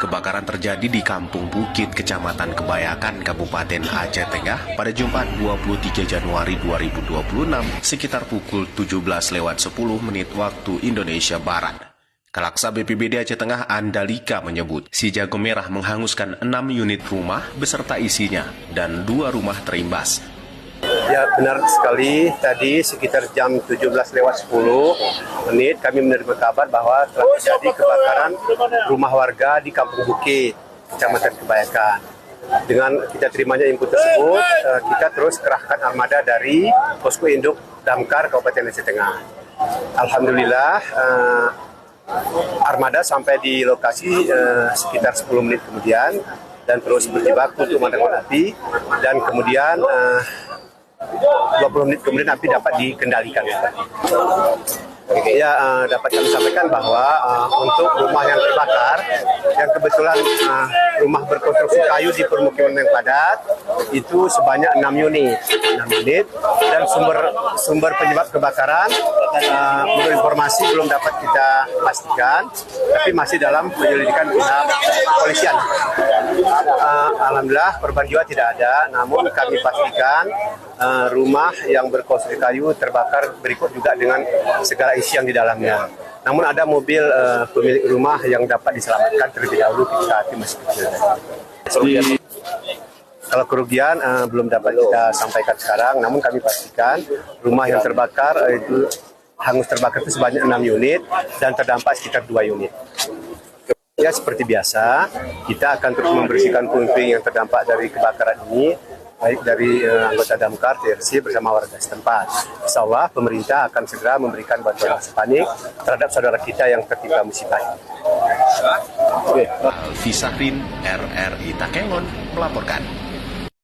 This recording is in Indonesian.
Kebakaran terjadi di Kampung Bukit, Kecamatan Kebayakan, Kabupaten Aceh Tengah pada Jumat 23 Januari 2026 sekitar pukul 17.10 waktu Indonesia Barat. Kalaksa BPBD Aceh Tengah Andalika menyebut si jago merah menghanguskan 6 unit rumah beserta isinya dan 2 rumah terimbas. Ya, benar sekali. Tadi sekitar jam 17.10 kami menerima kabar bahwa telah terjadi kebakaran rumah warga di Kampung Bukit, Kecamatan Kebayakan. Dengan kita terimanya input tersebut, kita terus kerahkan armada dari Posko Induk Damkar Kabupaten Aceh Tengah. Alhamdulillah, armada sampai di lokasi sekitar 10 menit kemudian dan terus berjibaku untuk memadamkan api, dan kemudian 20 menit kemudian api dapat dikendalikan. Ya, dapat kami sampaikan bahwa untuk rumah yang terbakar, yang kebetulan rumah berkonstruksi kayu di permukiman yang padat, itu sebanyak 6 unit. Dan sumber penyebab kebakaran, menurut informasi belum dapat kita pastikan, tapi masih dalam penyelidikan pihak kepolisian. Alhamdulillah korban jiwa tidak ada, namun kami pastikan rumah yang berkonstruksi kayu terbakar berikut juga dengan segala isi yang di dalamnya. Namun ada mobil pemilik rumah yang dapat diselamatkan terlebih dahulu ketika api masih kecil. Kalau kerugian belum dapat kita sampaikan sekarang, namun kami pastikan rumah yang terbakar itu hangus terbakar itu sebanyak 6 unit dan terdampak sekitar 2 unit. Ya, seperti biasa, kita akan terus membersihkan puing-puing yang terdampak dari kebakaran ini, baik dari anggota Damkar, TRC bersama warga setempat. Insya Allah pemerintah akan segera memberikan bantuan panik terhadap saudara kita yang tertimpa musibah ini. Alfi Sahrin, RRI Takengon melaporkan.